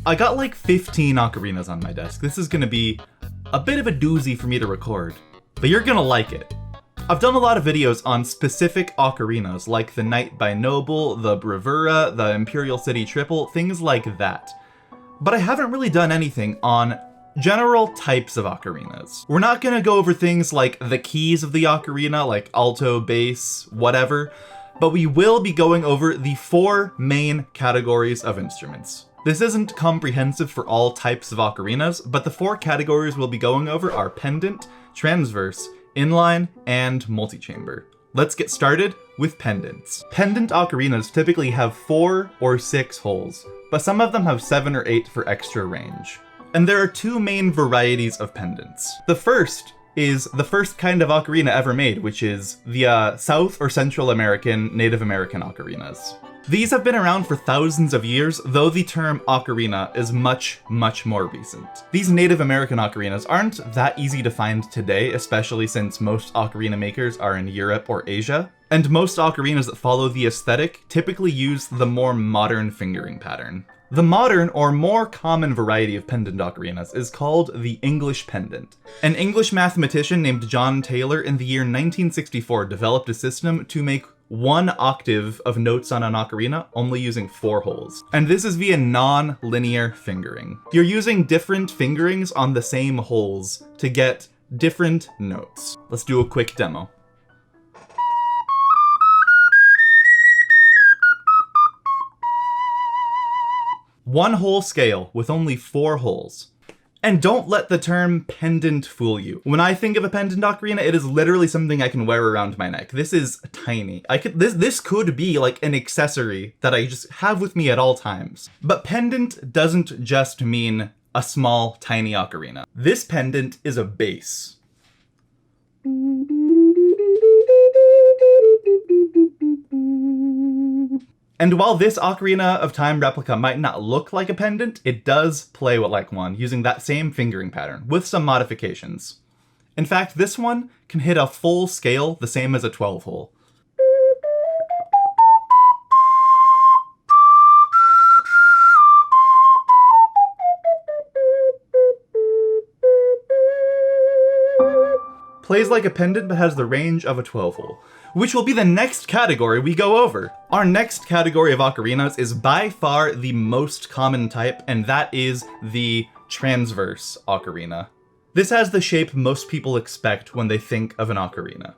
I got like 15 ocarinas on my desk. This is gonna be a bit of a doozy for me to record, but you're gonna like it. I've done a lot of videos on specific ocarinas, like the Knight by Noble, the Bravura, the Imperial City Triple, things like that. But I haven't really done anything on general types of ocarinas. We're not gonna go over things like the keys of the ocarina, like alto, bass, whatever, but we will be going over the 4 main categories of instruments. This isn't comprehensive for all types of ocarinas, but the 4 categories we'll be going over are pendant, transverse, inline, and multi-chamber. Let's get started with pendants. Pendant ocarinas typically have 4 or 6 holes, but some of them have 7 or 8 for extra range. And there are 2 main varieties of pendants. The first is the first kind of ocarina ever made, which is the South or Central American, Native American ocarinas. These have been around for thousands of years, though the term ocarina is much, much more recent. These Native American ocarinas aren't that easy to find today, especially since most ocarina makers are in Europe or Asia. And most ocarinas that follow the aesthetic typically use the more modern fingering pattern. The modern or more common variety of pendant ocarinas is called the English pendant. An English mathematician named John Taylor in the year 1964 developed a system to make 1 octave of notes on an ocarina only using 4 holes. And this is via non-linear fingering. You're using different fingerings on the same holes to get different notes. Let's do a quick demo. One hole scale with only 4 holes. And don't let the term pendant fool you. When I think of a pendant ocarina, it is literally something I can wear around my neck. This is tiny. This could be like an accessory that I just have with me at all times. But pendant doesn't just mean a small, tiny ocarina. This pendant is a bass. And while this Ocarina of Time replica might not look like a pendant, it does play like one, using that same fingering pattern, with some modifications. In fact, this one can hit a full scale the same as a 12-hole. Plays like a pendant but has the range of a 12-hole, which will be the next category we go over. Our next category of ocarinas is by far the most common type, and that is the transverse ocarina. This has the shape most people expect when they think of an ocarina.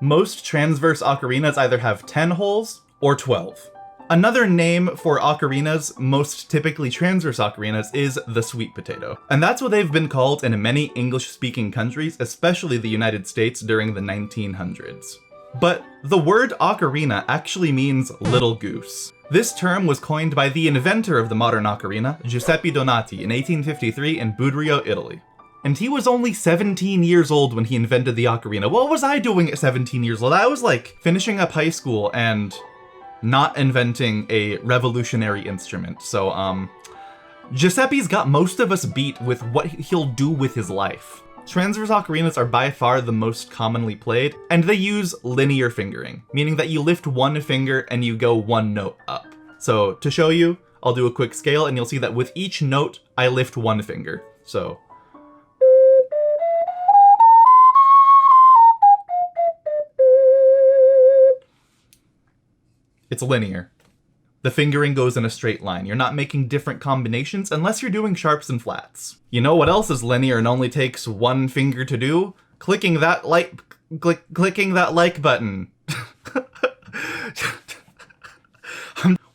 Most transverse ocarinas either have 10 holes or 12. Another name for ocarinas, most typically transverse ocarinas, is the sweet potato. And that's what they've been called in many English-speaking countries, especially the United States during the 1900s. But the word ocarina actually means little goose. This term was coined by the inventor of the modern ocarina, Giuseppe Donati, in 1853 in Budrio, Italy. And he was only 17 years old when he invented the ocarina. What was I doing at 17 years old? I was like finishing up high school and not inventing a revolutionary instrument. So, Giuseppe's got most of us beat with what he'll do with his life. Transverse ocarinas are by far the most commonly played, and they use linear fingering, meaning that you lift one finger and you go 1 note up. So, to show you, I'll do a quick scale and you'll see that with each note, I lift 1 finger. So, it's linear. The fingering goes in a straight line. You're not making different combinations unless you're doing sharps and flats. You know what else is linear and only takes 1 finger to do? Clicking that like button.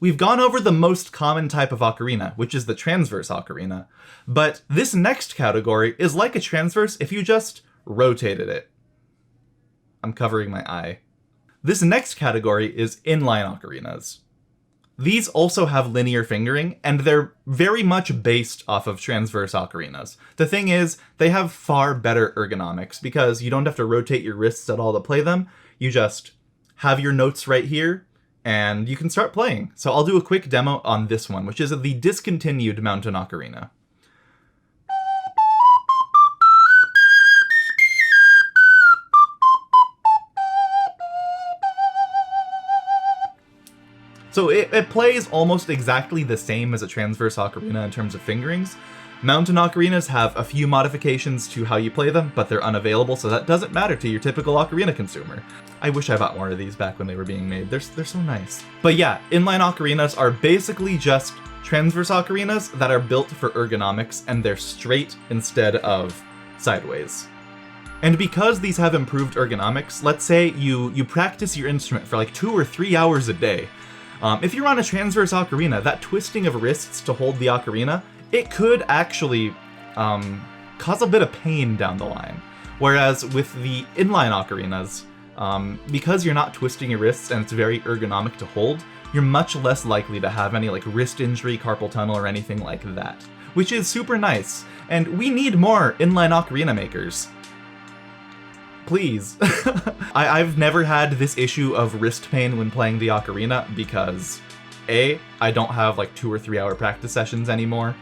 We've gone over the most common type of ocarina, which is the transverse ocarina. But this next category is like a transverse if you just rotated it. I'm covering my eye. This next category is inline ocarinas. These also have linear fingering, and they're very much based off of transverse ocarinas. The thing is, they have far better ergonomics because you don't have to rotate your wrists at all to play them. You just have your notes right here, and you can start playing. So I'll do a quick demo on this one, which is the discontinued mountain ocarina. So it plays almost exactly the same as a Transverse Ocarina in terms of fingerings. Mountain Ocarinas have a few modifications to how you play them, but they're unavailable, so that doesn't matter to your typical Ocarina consumer. I wish I bought more of these back when they were being made. They're so nice. But yeah, Inline Ocarinas are basically just Transverse Ocarinas that are built for ergonomics, and they're straight instead of sideways. And because these have improved ergonomics, let's say you practice your instrument for like 2 or 3 hours a day. If you're on a Transverse Ocarina, that twisting of wrists to hold the ocarina, it could actually cause a bit of pain down the line. Whereas with the Inline Ocarinas, because you're not twisting your wrists and it's very ergonomic to hold, you're much less likely to have any like wrist injury, carpal tunnel, or anything like that. Which is super nice, and we need more Inline Ocarina makers. Please. I've never had this issue of wrist pain when playing the ocarina because A, I don't have like 2 or 3 hour practice sessions anymore.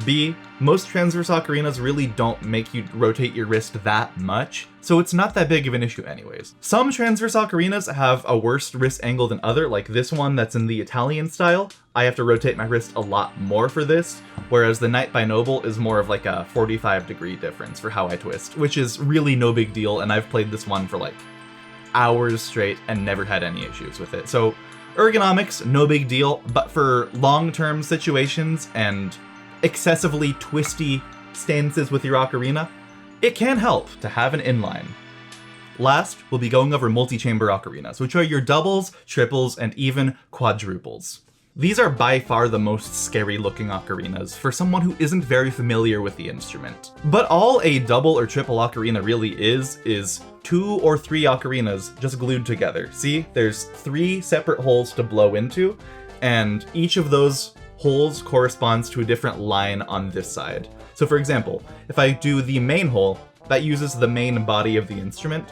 B, most Transverse Ocarinas really don't make you rotate your wrist that much, so it's not that big of an issue anyways. Some Transverse Ocarinas have a worse wrist angle than other, like this one that's in the Italian style. I have to rotate my wrist a lot more for this, whereas the Knight by Noble is more of like a 45-degree difference for how I twist, which is really no big deal, and I've played this one for like hours straight and never had any issues with it. So ergonomics, no big deal, but for long-term situations and excessively twisty stances with your ocarina, it can help to have an inline. Last, we'll be going over multi-chamber ocarinas, which are your doubles, triples, and even quadruples. These are by far the most scary looking ocarinas for someone who isn't very familiar with the instrument. But all a double or triple ocarina really is 2 or 3 ocarinas just glued together. See, there's 3 separate holes to blow into, and each of those holes corresponds to a different line on this side. So for example, if I do the main hole, that uses the main body of the instrument.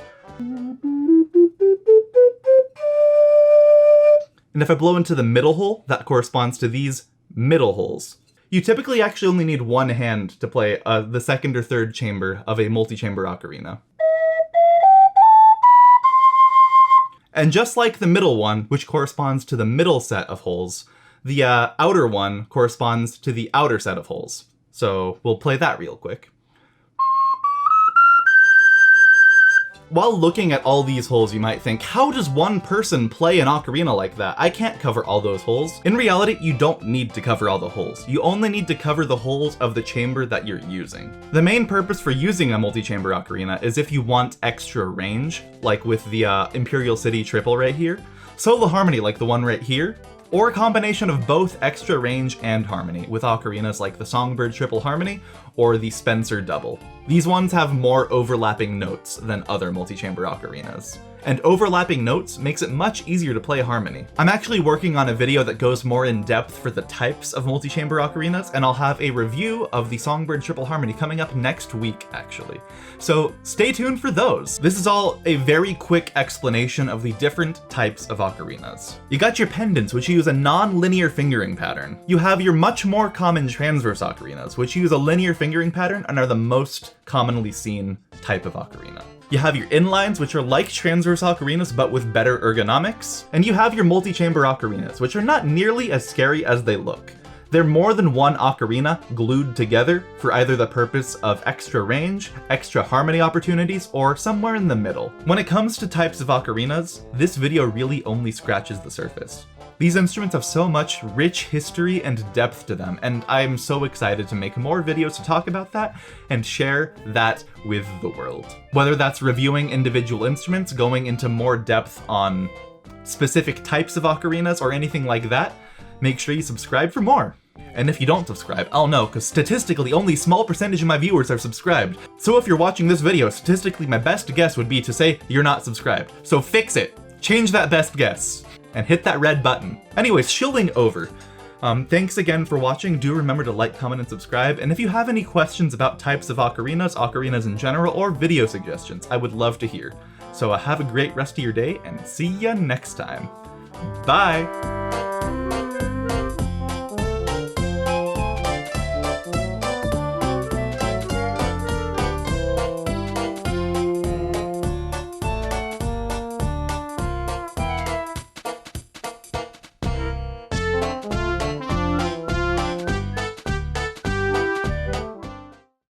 And if I blow into the middle hole, that corresponds to these middle holes. You typically actually only need one hand to play the second or third chamber of a multi-chamber ocarina. And just like the middle one, which corresponds to the middle set of holes, the outer one corresponds to the outer set of holes. So we'll play that real quick. While looking at all these holes, you might think, how does one person play an ocarina like that? I can't cover all those holes. In reality, you don't need to cover all the holes. You only need to cover the holes of the chamber that you're using. The main purpose for using a multi-chamber ocarina is if you want extra range, like with the Imperial City triple right here, solo harmony like the one right here, or a combination of both extra range and harmony with ocarinas like the Songbird Triple Harmony or the Spencer Double. These ones have more overlapping notes than other multi-chamber ocarinas. And overlapping notes makes it much easier to play harmony. I'm actually working on a video that goes more in depth for the types of multi-chamber ocarinas, and I'll have a review of the Songbird Triple Harmony coming up next week, actually. So stay tuned for those. This is all a very quick explanation of the different types of ocarinas. You got your pendants, which use a non-linear fingering pattern. You have your much more common transverse ocarinas, which use a linear fingering pattern and are the most commonly seen type of ocarina. You have your inlines, which are like transverse ocarinas but with better ergonomics. And you have your multi-chamber ocarinas, which are not nearly as scary as they look. They're more than one ocarina glued together for either the purpose of extra range, extra harmony opportunities, or somewhere in the middle. When it comes to types of ocarinas, this video really only scratches the surface. These instruments have so much rich history and depth to them, and I'm so excited to make more videos to talk about that and share that with the world. Whether that's reviewing individual instruments, going into more depth on specific types of ocarinas, or anything like that, make sure you subscribe for more. And if you don't subscribe, I'll know, because statistically only a small percentage of my viewers are subscribed. So if you're watching this video, statistically my best guess would be to say you're not subscribed. So fix it. Change that best guess. And hit that red button. Anyways, shilling over. Thanks again for watching. Do remember to like, comment, and subscribe. And if you have any questions about types of ocarinas, ocarinas in general, or video suggestions, I would love to hear. So have a great rest of your day, and see ya next time. Bye!